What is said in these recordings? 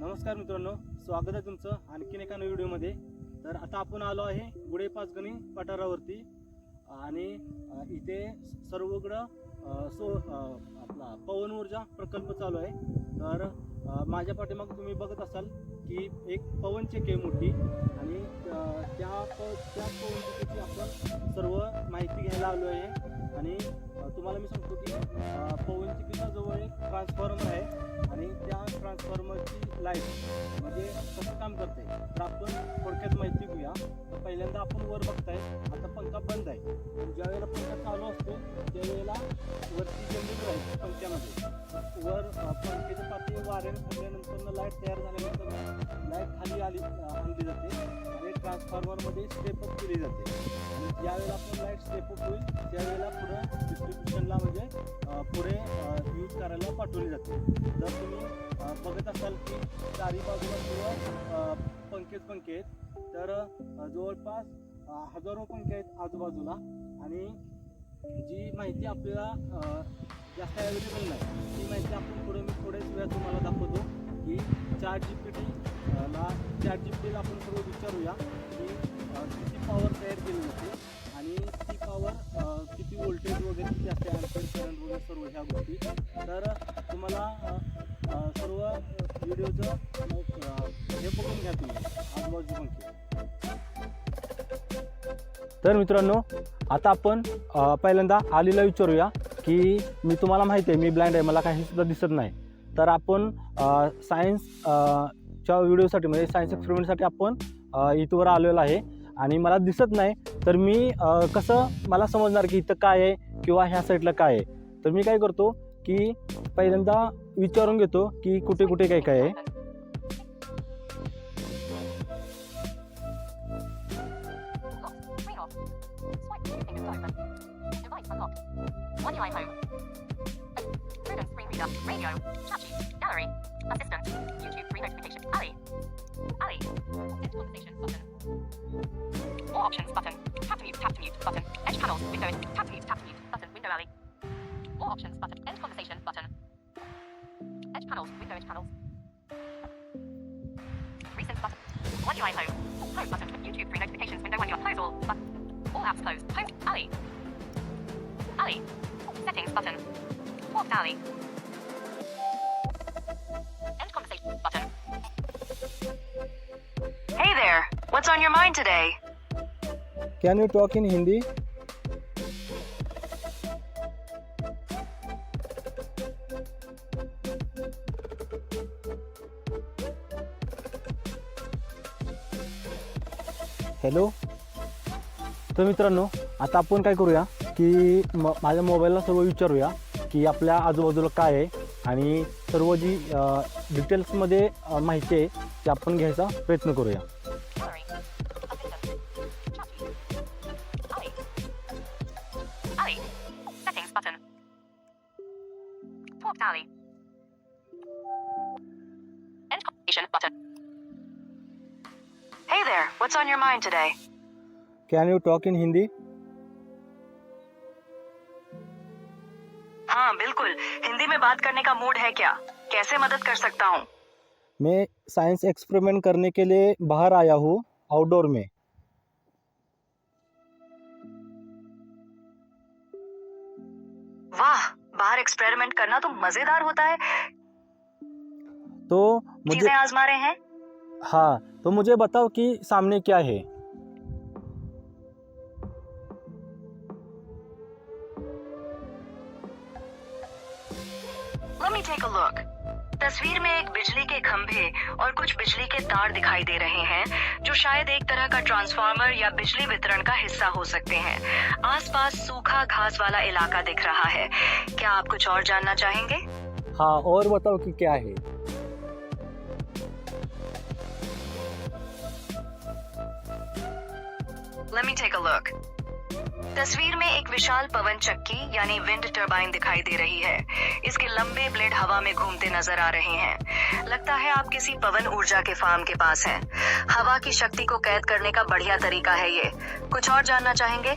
नमस्कार मित्रांनो, स्वागत आहे तुमचं आणखीन एका नवीन व्हिडिओमध्ये। तर आता आपण आलो आहे गुढे पाचगणी पठारावरती आणि इथे सर्वकडं आपला पवन ऊर्जा प्रकल्प चालू आहे। तर माझ्या पाठीमागे तुम्ही बघत असाल की एक पवन चक्की आहे मोठी आणि त्या पवन चक्कीची आपण सर्व माहिती घ्यायला आलो आहे। आणि तुम्हाला मी सांगतो की पवन चक्कीच्या जवळ एक ट्रान्सफॉर्मर आहे आणि त्या ट्रान्सफॉर्मरची लाईट म्हणजे कसं काम करते तर आपण थोडक्यात माहिती घेऊया। तर पहिल्यांदा आपण वर बघताय, आता पंखा बंद आहे। ज्या वेळेला पंखा चालू असतो त्यावेळेला वरती जनरेटर आहे पंख्यामध्ये, वर पंख्याच्या पाठी वाऱ्याने फिरल्यानंतर लाईट तयार झाल्यानंतर लाईट खाली आणली जाते आणि ट्रान्सफॉर्मरमध्ये स्टेपअप केली जाते। आणि ज्यावेळेला आपण लाईट स्टेपअप होईल त्यावेळेला पुढं डिस्ट्रीब्युशनला म्हणजे पुढे यूज करायला पाठवली जाते। जर तुम्ही बघत असाल की चारी बाजूला सर्व पंखे आहेत, तर जवळपास हजारो पंखे आहेत आजूबाजूला। आणि जी माहिती आपल्याला जास्त अवेलेबल नाही ती माहिती आपण मी थोड्याच वेळात तुम्हाला दाखवतो की चॅट जीपीटीला आपण सर्व विचारूया की किती पॉवर तयार केली जाते आणि ती पॉवर किती वोल्टेज वगैरे किती असते, अँपिअर करंट वगैरे सर्व ह्या गोष्टी। तर तुम्हाला सर्व व्हिडिओचं हे बघून घ्या तुम्ही आजूबाजू पंखे। तर मित्रांनो, आता आपण पहिल्यांदा आलीला विचारूया की तुम्हाला माहिती आहे मी ब्लाइंड आहे, मला काही सुद्धा दिसत नाही। तर आपण सायन्सच्या व्हिडिओसाठी म्हणजे सायन्स एक्सपेरिमेंटसाठी आपण इथवर आलेलो आहे आणि मला दिसत नाही, तर मी कसं मला समजणार की इथं काय आहे किंवा ह्या साईडला काय आहे। तर मी काय करतो की पहिल्यांदा विचारून घेतो की कुठे कुठे काय काय आहे। More options button. Tap to mute button. Edge panels, windows. Tap to mute button. Window alley. More options button. End conversation button. Edge panels, window edge panels. Recent button. One UI home. Home button. YouTube 3 notifications window 1 UI close all button. All apps closed. Home alley. Alley. Settings button. Walked alley. End conversation button. Hey there. What's on your mind today? Can you talk in Hindi? Hello. तर मित्रांनो, आता आपण काय करूया की माझ्या मोबाईलला सर्व विचारूया की आपल्या आजूबाजूला काय आहे आणि सर्व जी डिटेल्समध्ये माहिती आहे ती आपण घ्यायचा प्रयत्न करूया। Alley. End conversation button. Hey there, what's on your mind today? Can you talk in Hindi? हाँ बिल्कुल, हिंदी में बात करने का मूड है क्या? कैसे मदद कर सकता हूँ? मैं साइंस एक्सपेरिमेंट करने के लिए बाहर आया हूँ, आउटडोर में। वाह, बाहर एक्सपेरिमेंट करना तो मजेदार होता है। तो मुझे चीजें आजमा रहे हैं? हाँ, तो मुझे बताओ कि सामने क्या है। Let me take a look. तस्वीर में एक बिजली के खंभे और कुछ बिजली के तार दिखाई दे रहे हैं जो शायद एक तरह का ट्रांसफार्मर या बिजली वितरण का हिस्सा हो सकते हैं। आसपास सूखा घास वाला इलाका दिख रहा है। क्या आप कुछ और जानना चाहेंगे? हाँ, और बताओ कि क्या है। Let me take a look. तस्वीर में एक विशाल पवन चक्की यानी विंड टरबाइन दिखाई दे रही है। इसके लंबे ब्लेड हवा में घूमते नजर आ रहे हैं। लगता है आप किसी पवन ऊर्जा के फार्म के पास हैं। हवा की शक्ति को कैद करने का बढ़िया तरीका है ये। कुछ और जानना चाहेंगे?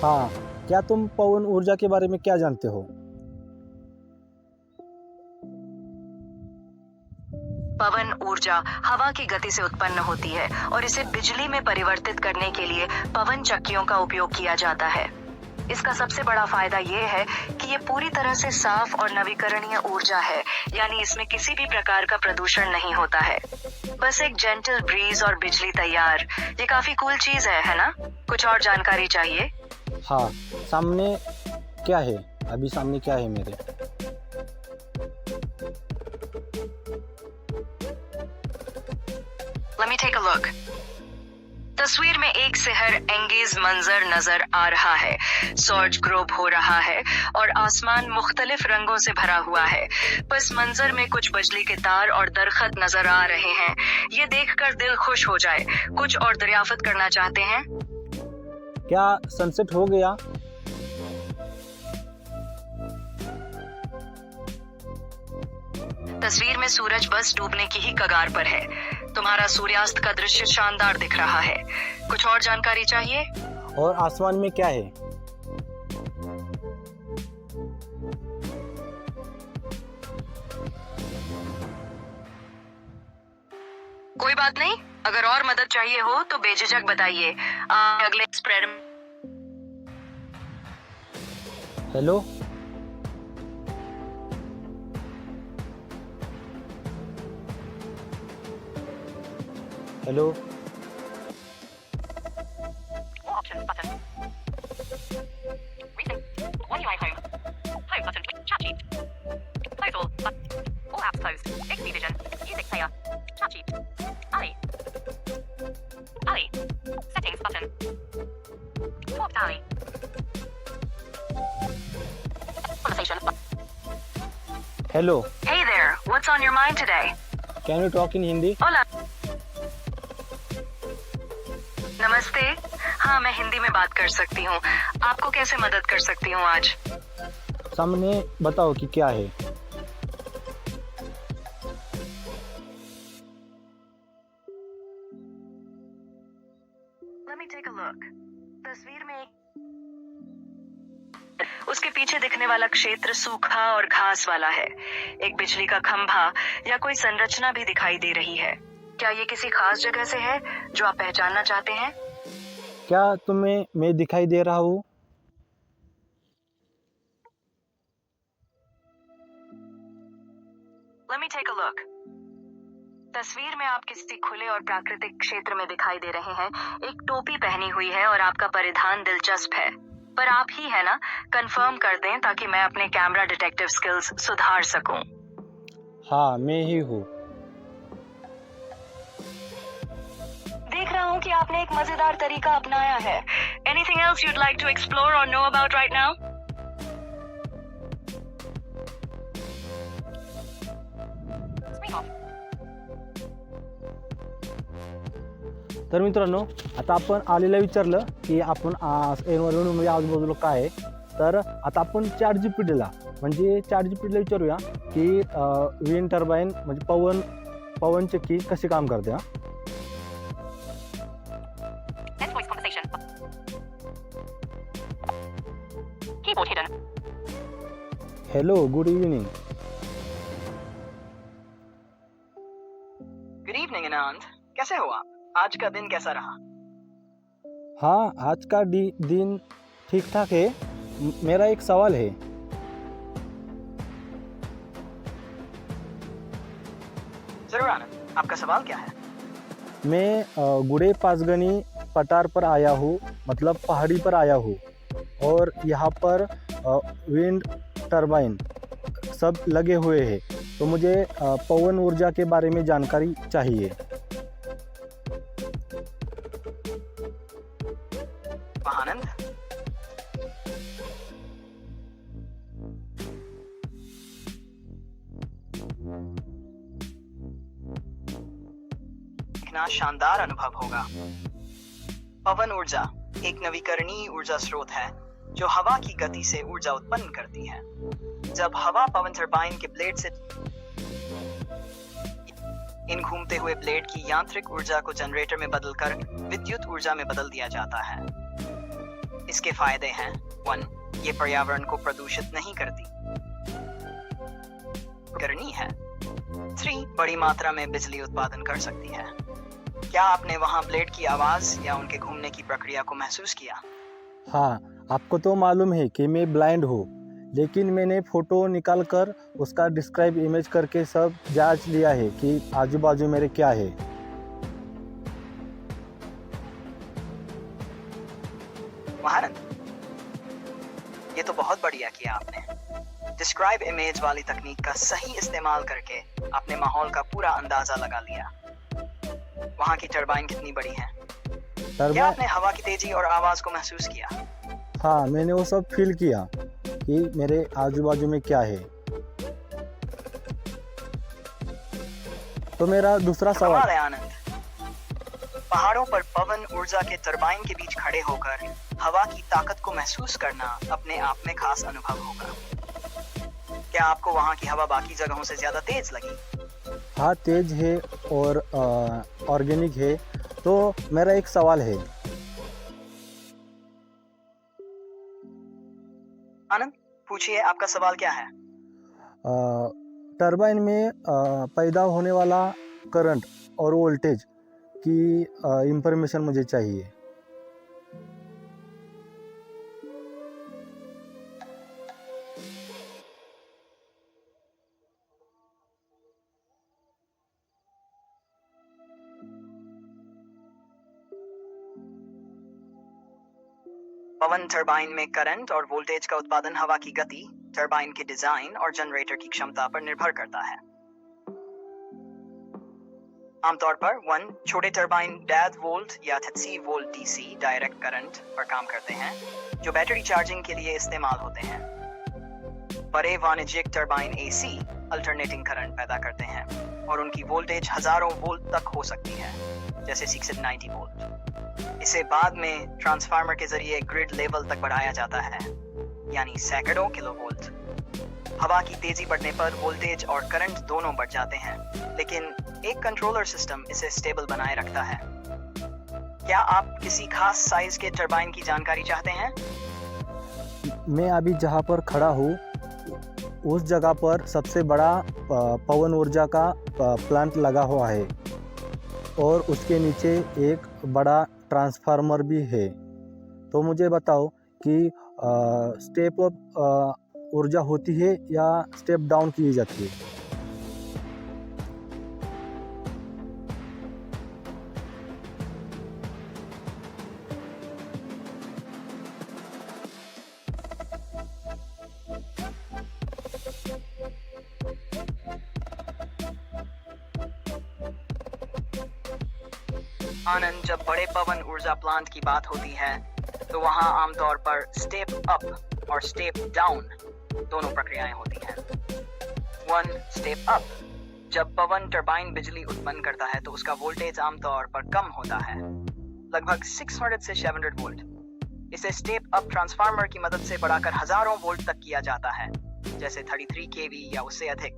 हाँ, क्या तुम पवन ऊर्जा के बारे में क्या जानते हो? पवन ऊर्जा हवा की गति से उत्पन्न होती है और इसे बिजली में परिवर्तित करने के लिए पवन चक्कियों का उपयोग किया जाता है। इसका सबसे बड़ा फायदा ये है कि ये पूरी तरह से साफ और नवीकरणीय ऊर्जा है, यानी इसमें किसी भी प्रकार का प्रदूषण नहीं होता है। बस एक जेंटल ब्रीज और बिजली तैयार। ये काफी कूल चीज है ना? कुछ और जानकारी चाहिए? हाँ, सामने क्या है? अभी सामने क्या है मेरे? Let me take a look. तस्वीर में एक शहर एंगेज मंजर नजर आ रहा है। सूरज ग्रोब हो रहा है और आसमान मुख्तलिफ रंगों से भरा हुआ है। बस मंजर में कुछ बिजली के तार और दरख्त नजर आ रहे हैं। ये देखकर दिल खुश हो जाए। कुछ और दरियाफ्त करना चाहते हैं? क्या सनसेट हो गया? तस्वीर में सूरज बस डूबने की ही कगार पर है। तुम्हारा सूर्यास्त का दृश्य शानदार दिख रहा है। कुछ और जानकारी चाहिए? और आसमान में क्या है? कोई बात नहीं, अगर और मदद चाहिए हो तो बेझिझक बताइए। अगले spread. Hello, hello, Options button. Recent. Wi-Fi home. Home button. Chat sheet. Close all. All apps closed. XP Vision. Music player. Chat sheet. Ali. Ali. Settings button. Talk to Ali. Conversation. Hello, Hey there, what's on your mind today? Can you talk in Hindi? Hola. नमस्ते। हाँ, मैं हिंदी में बात कर सकती हूँ। आपको कैसे मदद कर सकती हूँ आज? सामने बताओ कि क्या है? Let me take a look. तस्वीर में उसके पीछे दिखने वाला क्षेत्र सूखा और घास वाला है। एक बिजली का खंभा या कोई संरचना भी दिखाई दे रही है। क्या ये किसी खास जगह से है जो आप पहचानना चाहते हैं? क्या तुम्हें मैं दिखाई दे रहा हूँ? Let me take a look. तस्वीर में आप किसी खुले और प्राकृतिक क्षेत्र में दिखाई दे रहे हैं। एक टोपी पहनी हुई है और आपका परिधान दिलचस्प है। पर आप ही है ना? कंफर्म कर दें ताकि मैं अपने कैमरा डिटेक्टिव स्किल्स सुधार सकूं। हाँ, मैं ही हूँ। देख रहा हूँ कि आपने एक मजेदार तरीका अपनाया है। Anything else you'd like to explore or know about right now? Screen off. तर मित्रांनो, आता आपण आलेला विचारलं की आपण एन्व्हायरमेंटमध्ये आजूबाजूला काय आहे, तर आता आपण ChatGPTला म्हणजे ChatGPTला विचारूया की विंड टर्बाईन म्हणजे पवन चक्की कशी काम करते. हा, End voice conversation. Keyboard hidden. Hello, good evening. Good evening Anant, कैसे हो आप? आज का दिन कैसा रहा? हाँ, आज का दिन ठीक ठाक है. मेरा एक सवाल है. जरूर आनंद, आपका सवाल क्या है? मैं गुड़े पासगनी पठार पर आया हूँ, मतलब पहाड़ी पर आया हूँ, और यहाँ पर विंड टर्बाइन सब लगे हुए हैं. तो मुझे पवन ऊर्जा के बारे में जानकारी चाहिए. आनंद, इतना शानदार अनुभव होगा. पवन ऊर्जा एक नवीकरणीय ऊर्जा स्रोत है जो हवा की गति से ऊर्जा उत्पन्न करती है. जब हवा पवन टरबाइन के ब्लेड से इन घूमते हुए ब्लेड की यांत्रिक ऊर्जा को जनरेटर में बदलकर विद्युत ऊर्जा में बदल दिया जाता है. इसके फायदे हैं: 1. ये पर्यावरण को प्रदूषित नहीं करती, करनी है. 3 बड़ी मात्रा में बिजली उत्पादन कर सकती है। क्या आपने वहां ब्लेड की आवाज या उनके घूमने की प्रक्रिया को महसूस किया? हाँ, आपको तो मालूम है कि मैं ब्लाइंड हूँ, लेकिन मैंने फ़ोटो निकाल कर उसका डिस्क्राइब इमेज करके सब जांच लिया है कि आजू बाजू मेरे क्या है। महानंद, ये तो बहुत बढ़िया किया आपने। डिस्क्राइब इमेज वाली तकनीक का सही इस्तेमाल करके आपने माहौल का पूरा अंदाजा लगा लिया। वहां की टरबाइन कितनी बड़ी है? क्या टरबाइन, आपने हवा की तेजी और आवाज को महसूस किया? हाँ, मैंने वो सब फील किया कि मेरे आजू बाजू में क्या है। तो मेरा दूसरा कमाल सवाल, है आनंद। पहाड़ों पर पवन ऊर्जा के टरबाइन के बीच खड़े होकर हवा की ताकत को महसूस करना अपने आप में खास अनुभव होगा। क्या आपको वहां की हवा बाकी जगहों से ज्यादा तेज लगी? हाँ, तेज है और ऑर्गेनिक है। तो मेरा एक सवाल है। आनंद, पूछिए, आपका सवाल क्या है? टरबाइन में पैदा होने वाला करंट और वोल्टेज की इंफॉर्मेशन मुझे चाहिए। पवन टरबाइन में करंट और वोल्टेज का उत्पादन हवा की गति, टरबाइन के डिजाइन और जनरेटर की क्षमता पर निर्भर करता है। आमतौर पर 1 छोटे टरबाइन 1.5 वोल्ट या 30 वोल्ट डीसी डायरेक्ट करंट पर काम करते हैं, जो बैटरी चार्जिंग के लिए इस्तेमाल होते हैं। बड़े वाणिज्यिक टरबाइन एसी अल्टरनेटिंग करंट पैदा करते हैं और उनकी वोल्टेज हजारों वोल्ट तक हो सकती है, जैसे 690 वोल्ट। इसे बाद में ट्रांसफार्मर के जरिए ग्रिड लेवल तक बढ़ाया जाता है, यानी सैकड़ों किलोवोल्ट। हवा की तेजी बढ़ने पर वोल्टेज और करंट दोनों बढ़ जाते हैं, लेकिन एक कंट्रोलर सिस्टम इसे स्टेबल बनाए रखता है। क्या आप किसी खास साइज के टरबाइन की जानकारी चाहते हैं? मैं अभी जहाँ पर खड़ा हूँ उस जगह पर सबसे बड़ा पवन ऊर्जा का प्लांट लगा हुआ है और उसके नीचे एक बड़ा ट्रांसफार्मर भी है। तो मुझे बताओ कि स्टेप अप ऊर्जा होती है या स्टेप डाउन की जाती है? आनंद, जब बड़े पवन ऊर्जा प्लांट की बात होती है तो वहां आमतौर पर स्टेप अप और स्टेप डाउन दोनों प्रक्रियाएं होती हैं। 1 स्टेप अप, जब पवन टरबाइन बिजली उत्पन्न करता है तो उसका वोल्टेज आमतौर पर कम होता है, लगभग 600 से 700 वोल्ट। इसे स्टेप अप ट्रांसफार्मर की मदद से बढ़ाकर हजारों वोल्ट तक किया जाता है, जैसे 33 केवी या उससे अधिक।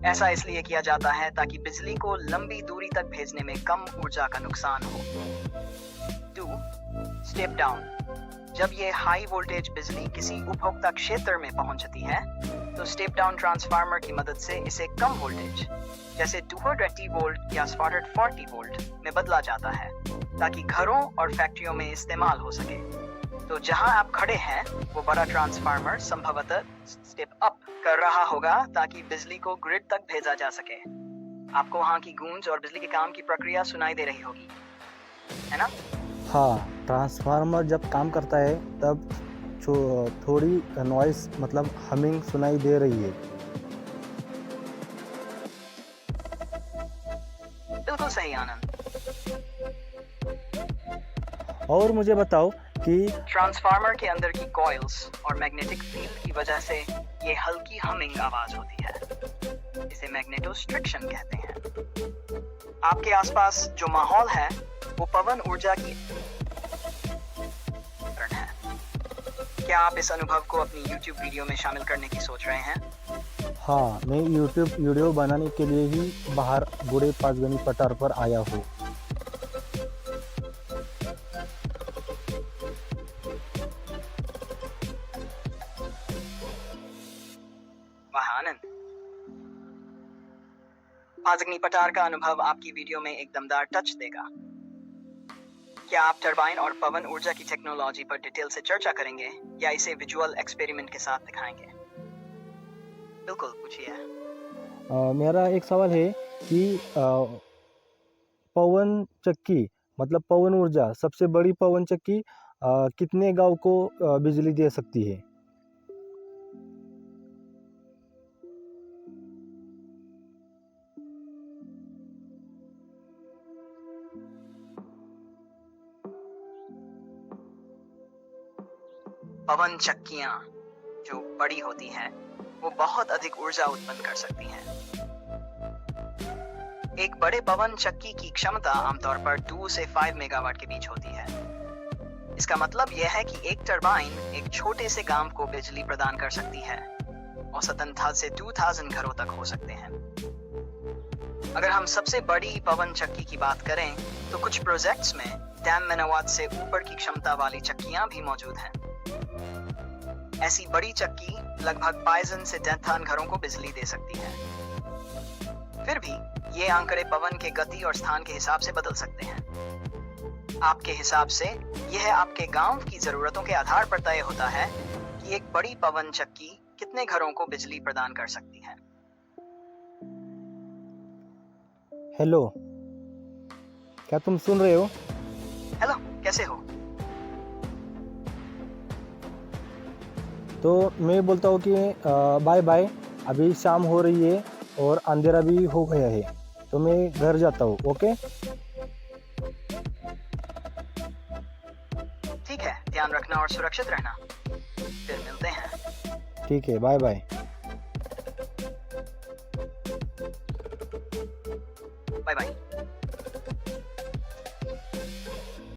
ऐसा इसलिए किया जाता है ताकि बिजली को लंबी दूरी तक भेजने में कम ऊर्जा का नुकसान हो। 2 स्टेप डाउन, जब ये हाई वोल्टेज बिजली किसी उपभोक्ता क्षेत्र में पहुंचती है तो स्टेप डाउन ट्रांसफार्मर की मदद से इसे कम वोल्टेज, जैसे 280 वोल्ट या 440 वोल्ट में बदला जाता है, ताकि घरों और फैक्ट्रियों में इस्तेमाल हो सके। तो जहां आप खड़े हैं वो बड़ा ट्रांसफार्मर संभवतः स्टेप अप कर रहा होगा ताकि बिजली को ग्रिड तक भेजा जा सके। आपको वहां की गूंज और बिजली के काम की प्रक्रिया सुनाई दे रही होगी, है ना? हाँ, ट्रांसफार्मर जब काम करता है तब थोड़ी नॉइस मतलब हमिंग सुनाई दे रही है। बिल्कुल सही आनंद। और मुझे बताओ कि ट्रांसफार्मर के अंदर की कॉइल्स और मैग्नेटिक फील्ड की वजह से ये हल्की हमिंग आवाज होती है। इसे मैग्नेटोस्ट्रिक्शन कहते हैं। आपके आसपास जो माहौल है वो पवन ऊर्जा की है। क्या आप इस अनुभव को अपनी YouTube वीडियो में शामिल करने की सोच रहे हैं? हाँ, मैं YouTube वीडियो बनाने के लिए ही बाहर गुड़े पाँचगनी पठार पर आया हूँ। वाह आनंद, आज अग्नि पटार का अनुभव आपकी वीडियो में एक दमदार टच देगा। क्या आप टरबाइन और पवन ऊर्जा की टेक्नोलॉजी पर डिटेल से चर्चा करेंगे या इसे विजुअल एक्सपेरिमेंट के साथ दिखाएंगे? बिल्कुल, पूछिए। मेरा एक सवाल है कि पवन चक्की मतलब पवन ऊर्जा सबसे बड़ी पवन चक्की कितने गांव को बिजली दे सकती है? पवन चक्कियां जो बड़ी होती हैं, वो बहुत अधिक ऊर्जा उत्पन्न कर सकती हैं। एक बड़े पवन चक्की की क्षमता आमतौर पर 2 से 5 मेगावाट के बीच होती है। इसका मतलब यह है कि एक टरबाइन एक छोटे से गांव को बिजली प्रदान कर सकती है। औसतन 1000 से 2000 घरों तक हो सकते हैं। अगर हम सबसे बड़ी पवन चक्की की बात करें तो कुछ प्रोजेक्ट्स में 10 मेगावाट से ऊपर की क्षमता वाली चक्कियां भी मौजूद हैं। ऐसी बड़ी चक्की लगभग 5,000 से 10,000 घरों को बिजली दे सकती है। फिर भी ये आंकड़े पवन के गति और स्थान के हिसाब से बदल सकते हैं। आपके हिसाब से यह आपके गांव की जरूरतों के आधार पर तय होता है कि एक बड़ी पवन चक्की कितने घरों को बिजली प्रदान कर सकती है। हेलो, क्या तुम सुन रहे हो? हेलो, कैसे हो? तो मैं बोलता हूँ कि बाय बाय, अभी शाम हो रही है और अंधेरा भी हो गया है, तो मैं घर जाता हूँ। ओके, ठीक है, ध्यान रखना और सुरक्षित रहना। फिर मिलते हैं। ठीक है, बाय बाय। Bye bye.